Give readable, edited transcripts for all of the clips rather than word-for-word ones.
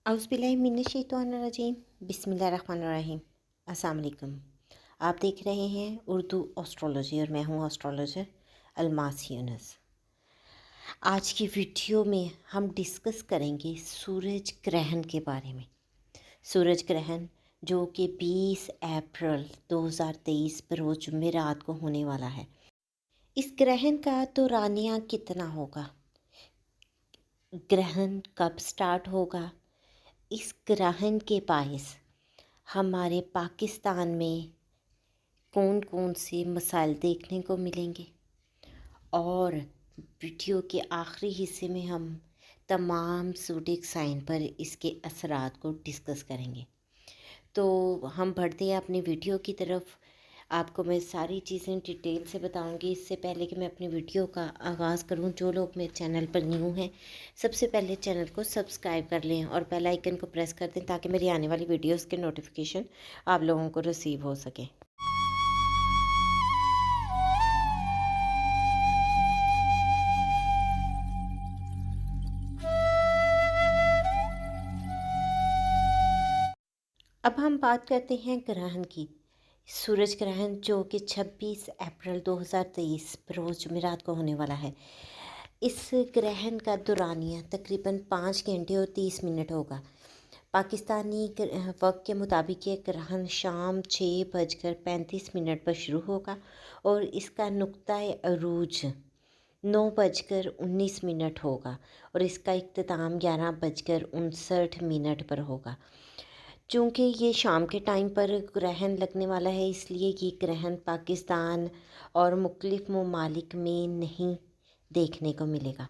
औज़ुबिल्लाहिमिनश्शैतानिर्रजीम बिस्मिल्लाहिर्रहमानिर्रहीम। अस्सलाम वालेकुम। आप देख रहे हैं उर्दू एस्ट्रोलॉजी और मैं हूँ एस्ट्रोलॉजर अलमास यूनुस। आज की वीडियो में हम डिस्कस करेंगे सूरज ग्रहण के बारे में। सूरज ग्रहण जो कि 20 अप्रैल 2023 बरोज़ जुमेरात को होने वाला है। इस ग्रहण का दौरानिया कितना होगा, ग्रहण कब स्टार्ट होगा, इस ग्रहण के बायस हमारे पाकिस्तान में कौन कौन से मसाइल देखने को मिलेंगे, और वीडियो के आखिरी हिस्से में हम तमाम ज़ोडिएक साइन पर इसके असरात को डिस्कस करेंगे। तो हम बढ़ते हैं अपनी वीडियो की तरफ। आपको मैं सारी चीज़ें डिटेल से बताऊंगी। इससे पहले कि मैं अपनी वीडियो का आगाज़ करूं, जो लोग मेरे चैनल पर न्यू हैं सबसे पहले चैनल को सब्सक्राइब कर लें और बेल आइकन को प्रेस कर दें ताकि मेरी आने वाली वीडियोस के नोटिफिकेशन आप लोगों को रिसीव हो सके। अब हम बात करते हैं ग्रहण की। सूरज ग्रहण जो कि 26 अप्रैल 2023 बरोज़ जुमेरात को होने वाला है। इस ग्रहण का दौरानिया तकरीबन 5 घंटे और 30 मिनट होगा। पाकिस्तानी वक्त के मुताबिक ये ग्रहण शाम 6:35 पर शुरू होगा और इसका नुक्ता-ए अरूज 9:19 होगा और इसका इख्तिताम 11:59 पर होगा। चूँकि ये शाम के टाइम पर ग्रहण लगने वाला है, इसलिए ये ग्रहण पाकिस्तान और मुख्तलिफ़ ममालिक में नहीं देखने को मिलेगा।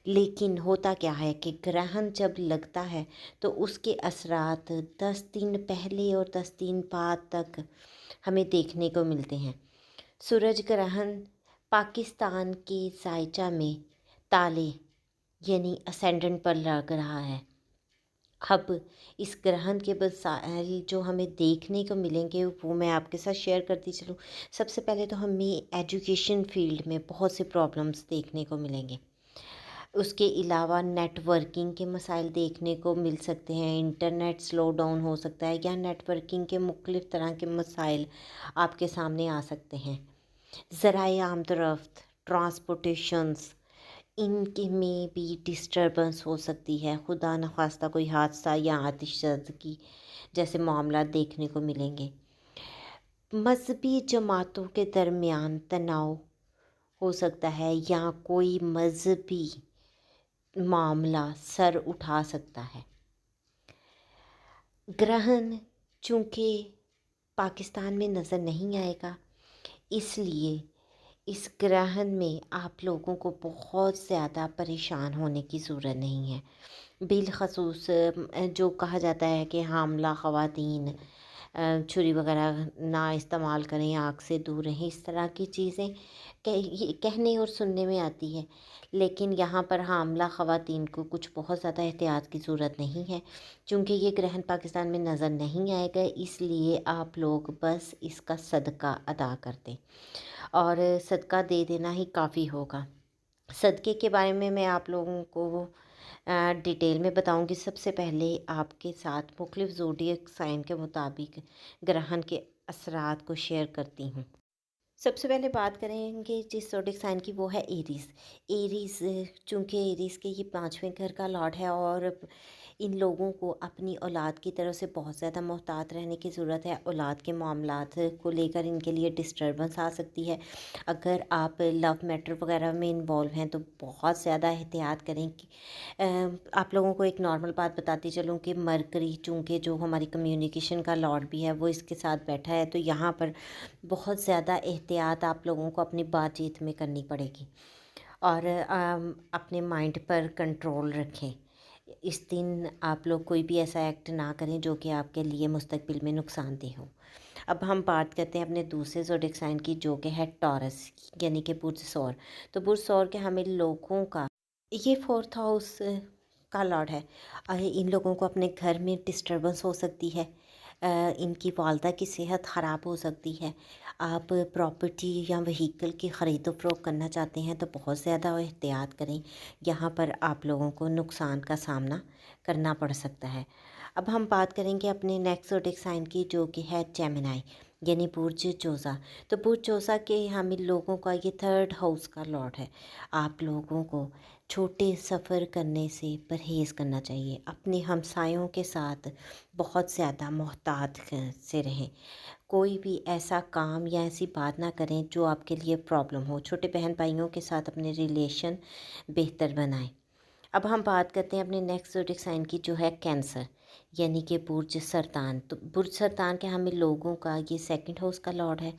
लेकिन होता क्या है कि ग्रहण जब लगता है तो उसके असरात 10 दिन पहले और 10 दिन बाद तक हमें देखने को मिलते हैं। सूरज ग्रहण पाकिस्तान के ज़ायचा में ताले यानी असेंडेंट पर लग रहा है। अब इस ग्रहण के मसाइल जो हमें देखने को मिलेंगे वो मैं आपके साथ शेयर करती चलूँ। सबसे पहले तो हमें एजुकेशन फील्ड में बहुत से प्रॉब्लम्स देखने को मिलेंगे। उसके अलावा नेटवर्किंग के मसाइल देखने को मिल सकते हैं। इंटरनेट स्लो डाउन हो सकता है या नेटवर्किंग के मुख्तलिफ़ तरह के मसाइल आपके सामने आ सकते हैं। ज़राए आमदरफ्त, ट्रांसपोर्टेशंस, इनके में भी डिस्टर्बेंस हो सकती है। खुदा न खास्ता कोई हादसा या आतिशबाज़ी जैसे मामला देखने को मिलेंगे। मज़हबी जमातों के दरमियान तनाव हो सकता है या कोई मज़हबी मामला सर उठा सकता है। ग्रहण चूँकि पाकिस्तान में नज़र नहीं आएगा, इसलिए इस ग्रहण में आप लोगों को बहुत ज़्यादा परेशान होने की ज़रूरत नहीं है। बिलख़सूस जो कहा जाता है कि हामला ख़वातीन छुरी वगैरह ना इस्तेमाल करें, आग से दूर रहें, इस तरह की चीज़ें कहने और सुनने में आती है। लेकिन यहाँ पर हामला ख़वातीन को कुछ बहुत ज़्यादा एहतियात की ज़रूरत नहीं है। चूँकि ये ग्रहण पाकिस्तान में नज़र नहीं आएगा, इसलिए आप लोग बस इसका सदका अदा कर दें और सदका दे देना ही काफ़ी होगा। सदक़े के बारे में मैं आप लोगों को डिटेल में बताऊंगी। सबसे पहले आपके साथ मुख्तलिफ़ ज़ोडिएक साइन के मुताबिक ग्रहण के असरात को शेयर करती हूँ। सबसे पहले बात करेंगे जिस ज़ोडिएक साइन की, वो है एरीज़। एरीज़ चूँकि एरीज़ के ये 5वें घर का लॉर्ड है और इन लोगों को अपनी औलाद की तरफ से बहुत ज़्यादा मोहतात रहने की ज़रूरत है। औलाद के मामलात को लेकर इनके लिए डिस्टर्बेंस आ सकती है। अगर आप लव मैटर वगैरह में इन्वॉल्व हैं तो बहुत ज़्यादा एहतियात करें। कि आप लोगों को एक नॉर्मल बात बताती चलूँ कि मरकरी चूँकि जो हमारी कम्युनिकेशन का लॉर्ड भी है वो इसके साथ बैठा है, तो यहाँ पर बहुत ज़्यादा एहतियात आप लोगों को अपनी बातचीत में करनी पड़ेगी और अपने माइंड पर कंट्रोल रखें। इस दिन आप लोग कोई भी ऐसा एक्ट ना करें जो कि आपके लिए मुस्तकबिल में नुकसानदेह हो। अब हम बात करते हैं अपने दूसरे ज़ोडिएक साइन की, जो कि है टॉरस यानी कि बुर्ज सौर। तो बुर्ज सौर के हमें लोगों का ये 4th हाउस का लॉर्ड है। इन लोगों को अपने घर में डिस्टर्बेंस हो सकती है। इनकी वालदा की सेहत ख़राब हो सकती है। आप प्रॉपर्टी या व्हीकल की ख़रीदो फ़रोख्त करना चाहते हैं तो बहुत ज़्यादा एहतियात करें, यहाँ पर आप लोगों को नुकसान का सामना करना पड़ सकता है। अब हम बात करेंगे अपने नेक्स्ट ज़ोडिएक साइन की, जो कि है जेमिनी यानी बुर्ज जोज़ा। तो बुर्ज जोज़ा के हामिल लोगों का ये थर्ड हाउस का लॉर्ड है। आप लोगों को छोटे सफ़र करने से परहेज़ करना चाहिए। अपने हमसायों के साथ बहुत ज़्यादा मोहतात से रहें। कोई भी ऐसा काम या ऐसी बात ना करें जो आपके लिए प्रॉब्लम हो। छोटे बहन भाइयों के साथ अपने रिलेशन बेहतर बनाएं। अब हम बात करते हैं अपने नेक्स्ट ज़ोडिएक साइन की, जो है कैंसर यानी कि बुर्ज सरतान। तो बुर्ज सरतान के हमें लोगों का ये सेकंड हाउस का लॉर्ड है।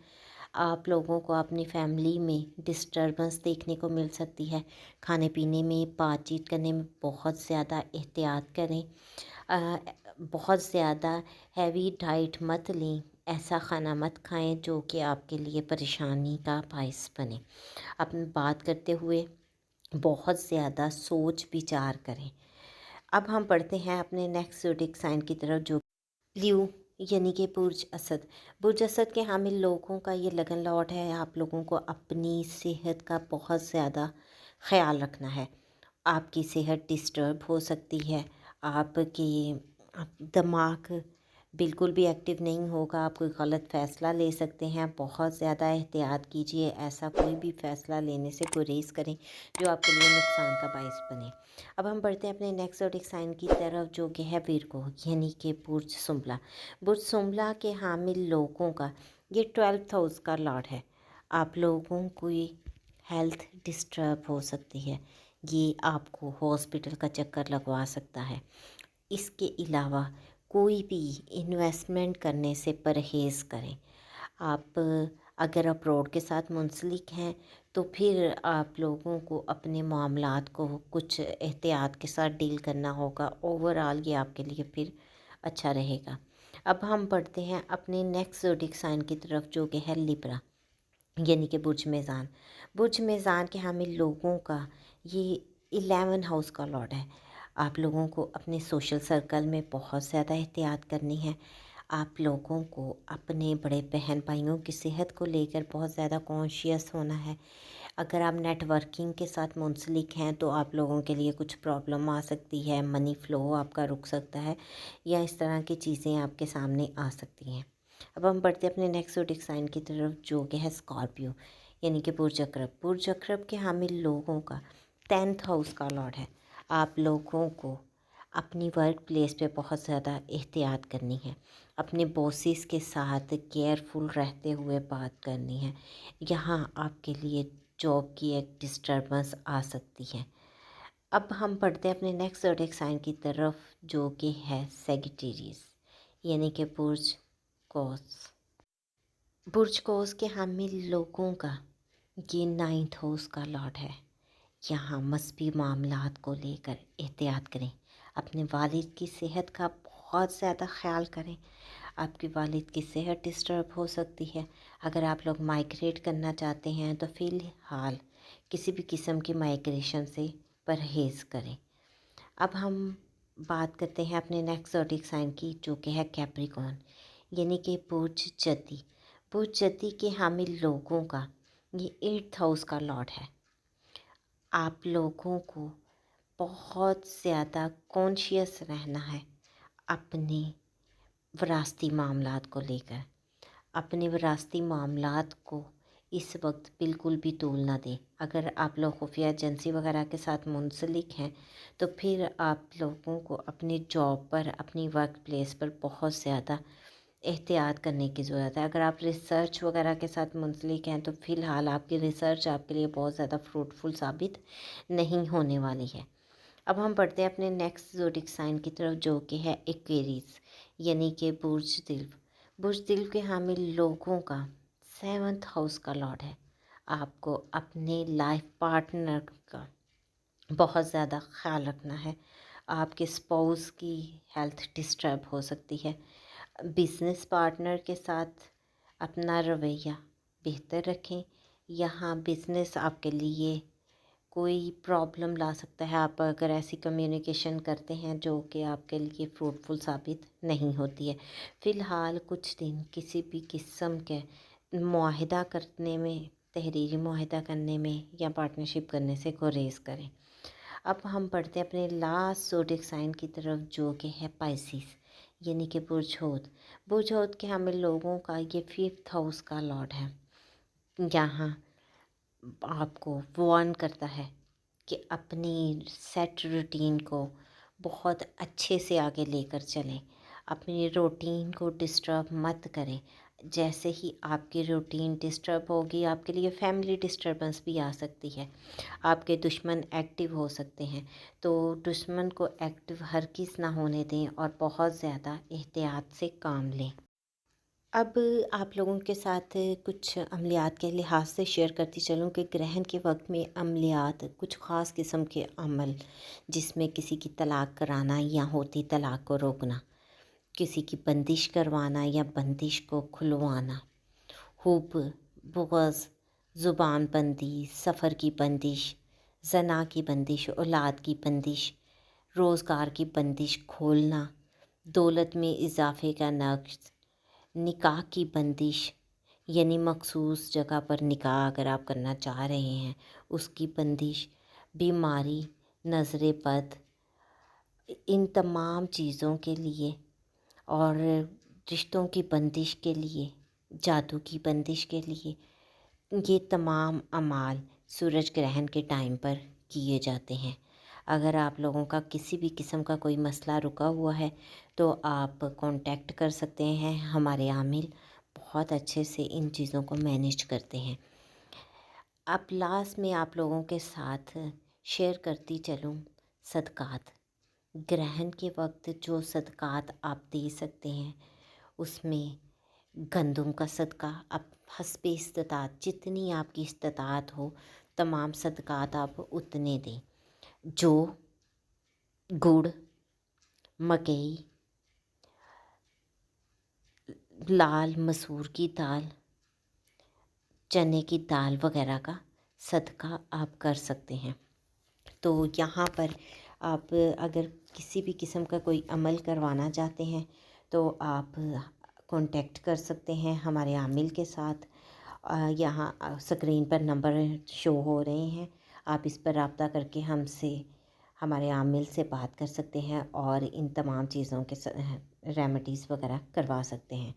आप लोगों को अपनी फैमिली में डिस्टर्बेंस देखने को मिल सकती है। खाने पीने में, बातचीत करने में बहुत ज़्यादा एहतियात करें। बहुत ज़्यादा हैवी डाइट मत लें। ऐसा खाना मत खाएं जो कि आपके लिए परेशानी का बायस बने। अपनी बात करते हुए बहुत ज़्यादा सोच विचार करें। अब हम बढ़ते हैं अपने नेक्स्ट ज़ोडिएक साइन की तरफ, जो ल्यू यानी कि बुर्ज असद। बुर्ज असद के हामिल लोगों का ये लगन लॉर्ड है। आप लोगों को अपनी सेहत का बहुत ज़्यादा ख़्याल रखना है। आपकी सेहत डिस्टर्ब हो सकती है। आपकी दिमाग बिल्कुल भी एक्टिव नहीं होगा। आप कोई गलत फ़ैसला ले सकते हैं। बहुत ज़्यादा एहतियात कीजिए। ऐसा कोई भी फ़ैसला लेने से गुरेज़ करें जो आपके लिए नुकसान का बायस बने। अब हम बढ़ते हैं अपने नेक्स्ट ज़ोडिएक साइन की तरफ, जो कि है विर्गो यानी कि बुर्ज सुंबला। बुर्ज सुंबला के हामिल लोगों का ये 12th हाउस का लॉर्ड है। आप लोगों को हेल्थ डिस्टर्ब हो सकती है। ये आपको हॉस्पिटल का चक्कर लगवा सकता है। इसके अलावा कोई भी इन्वेस्टमेंट करने से परहेज़ करें। आप अगर अब्रॉड के साथ मुंसलिक हैं तो फिर आप लोगों को अपने मामलात को कुछ एहतियात के साथ डील करना होगा। ओवरऑल ये आपके लिए फिर अच्छा रहेगा। अब हम बढ़ते हैं अपने नेक्स्ट ज़ोडिएक साइन की तरफ, जो कि है लिब्रा यानी कि बुर्ज मेज़ान। बुर्ज मेज़ान के हामिल लोगों का ये 11 हाउस का लॉर्ड है। आप लोगों को अपने सोशल सर्कल में बहुत ज़्यादा एहतियात करनी है। आप लोगों को अपने बड़े बहन भाइयों की सेहत को लेकर बहुत ज़्यादा कॉन्शियस होना है। अगर आप नेटवर्किंग के साथ मुंसलिक हैं तो आप लोगों के लिए कुछ प्रॉब्लम आ सकती है। मनी फ़्लो आपका रुक सकता है या इस तरह की चीज़ें आपके सामने आ सकती हैं। अब हम बढ़ते हैं अपने नेक्स्ट ज़ोडिएक साइन की तरफ, जो कि है स्कॉर्पियो यानी कि बुर्ज अकरब। बुर्ज अकरब के हामिल लोगों का 10th हाउस का लॉर्ड है। आप लोगों को अपनी वर्क प्लेस पे बहुत ज़्यादा एहतियात करनी है। अपने बॉसेस के साथ केयरफुल रहते हुए बात करनी है। यहाँ आपके लिए जॉब की एक डिस्टर्बेंस आ सकती है। अब हम बढ़ते हैं अपने नेक्स्ट ज़ोडिएक साइन की तरफ, जो कि है सैजिटेरियस यानी कि बुर्ज कौस। बुर्ज कौस के हामिल लोगों का ये 9th हाउस का लॉर्ड है। यहाँ मस्बी मामलात को लेकर एहतियात करें। अपने वालिद की सेहत का बहुत ज़्यादा ख्याल करें। आपके वालिद की सेहत डिस्टर्ब हो सकती है। अगर आप लोग माइग्रेट करना चाहते हैं तो फ़िलहाल किसी भी किस्म की माइग्रेशन से परहेज़ करें। अब हम बात करते हैं अपने नेक्स्ट ज़ोडिएक साइन की, जो कि है कैप्रिकॉर्न यानी कि बुर्ज जद्दी। बुर्ज जद्दी के हामिल लोगों का ये 8th हाउस का लॉर्ड है। आप लोगों को बहुत ज़्यादा कॉन्शियस रहना है अपने विरासती मामलात को लेकर। अपने विरासती मामलात को इस वक्त बिल्कुल भी तूल ना दें। अगर आप लोग खुफिया एजेंसी वगैरह के साथ मुंसलिक हैं तो फिर आप लोगों को अपनी जॉब पर, अपनी वर्क प्लेस पर बहुत ज़्यादा एहतियात करने की ज़रूरत है। अगर आप रिसर्च वगैरह के साथ मुंसलिक हैं तो फ़िलहाल आपकी रिसर्च आपके लिए बहुत ज़्यादा फ्रूटफुल साबित नहीं होने वाली है। अब हम बढ़ते हैं अपने नेक्स्ट ज़ोडिएक साइन की तरफ, जो कि है एक्वेरियस यानी कि बुर्ज दिल। बुर्ज दिल के हामिल लोगों का 7th हाउस का लॉर्ड है। आपको अपने लाइफ पार्टनर का बहुत ज़्यादा ख्याल रखना है। आपके स्पाउस की हेल्थ डिस्टर्ब हो सकती है। बिज़नेस पार्टनर के साथ अपना रवैया बेहतर रखें। यहाँ बिज़नेस आपके लिए कोई प्रॉब्लम ला सकता है। आप अगर ऐसी कम्युनिकेशन करते हैं जो कि आपके लिए फ्रूटफुल साबित नहीं होती है। फ़िलहाल कुछ दिन किसी भी किस्म के मुआहिदा करने में, तहरीरी मुआहिदा करने में या पार्टनरशिप करने से गुरेज़ करें। अब हम बढ़ते हैं अपने लास्ट ज़ोडिएक साइन की तरफ, जो कि है पाइसिस, यानी कि बुर्ज बुर्ज के हमें लोगों का ये 5th हाउस का लॉर्ड है। यहाँ आपको वार्न करता है कि अपनी सेट रूटीन को बहुत अच्छे से आगे लेकर चलें। अपनी रूटीन को डिस्टर्ब मत करें। जैसे ही आपकी रूटीन डिस्टर्ब होगी, आपके लिए फैमिली डिस्टर्बेंस भी आ सकती है। आपके दुश्मन एक्टिव हो सकते हैं, तो दुश्मन को एक्टिव हरगिज़ ना होने दें और बहुत ज़्यादा एहतियात से काम लें। अब आप लोगों के साथ कुछ अमलियात के लिहाज से शेयर करती चलूँ कि ग्रहण के वक्त में अमलियात कुछ ख़ास किस्म के अमल, जिसमें किसी की तलाक कराना या होती तलाक को रोकना, किसी की बंदिश करवाना या बंदिश को खुलवाना, हुब, बुग़्ज़, ज़ुबान बंदी, सफ़र की बंदिश, ज़ना की बंदिश, औलाद की बंदिश, रोज़गार की बंदिश खोलना, दौलत में इजाफ़े का नक्श, निकाह की बंदिश, यानी मखसूस जगह पर निकाह अगर आप करना चाह रहे हैं उसकी बंदिश, बीमारी, नज़र बद, इन तमाम चीज़ों के लिए, और रिश्तों की बंदिश के लिए, जादू की बंदिश के लिए, ये तमाम अमाल सूरज ग्रहण के टाइम पर किए जाते हैं। अगर आप लोगों का किसी भी किस्म का कोई मसला रुका हुआ है तो आप कांटेक्ट कर सकते हैं। हमारे आमिल बहुत अच्छे से इन चीज़ों को मैनेज करते हैं। अब लास्ट में आप लोगों के साथ शेयर करती चलूँ सदक़ात। ग्रहण के वक्त जो सदक़ात आप दे सकते हैं उसमें गंदम का सदका, आप हस्बे इस्तिताअत, जितनी आपकी इस्तिताअत हो तमाम सदक़ात आप उतने दें। जौ, गुड़, मकई, लाल मसूर की दाल, चने की दाल वगैरह का सदका आप कर सकते हैं। तो यहाँ पर आप अगर किसी भी किस्म का कोई अमल करवाना चाहते हैं तो आप कांटेक्ट कर सकते हैं हमारे आमिल के साथ। यहाँ स्क्रीन पर नंबर शो हो रहे हैं, आप इस पर रब्ता करके हमसे, हमारे आमिल से बात कर सकते हैं और इन तमाम चीज़ों के रेमेडीज़ वगैरह करवा सकते हैं।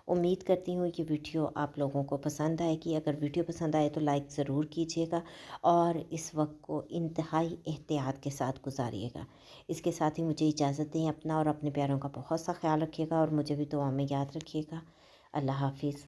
उम्मीद करती हूँ ये वीडियो आप लोगों को पसंद आएगी। अगर वीडियो पसंद आए तो लाइक ज़रूर कीजिएगा और इस वक्त को इंतहाई एहतियात के साथ गुजारिएगा। इसके साथ ही मुझे इजाज़त दें। अपना और अपने प्यारों का बहुत सा ख्याल रखिएगा और मुझे भी दुआ में याद रखिएगा। अल्लाह हाफ़िज़।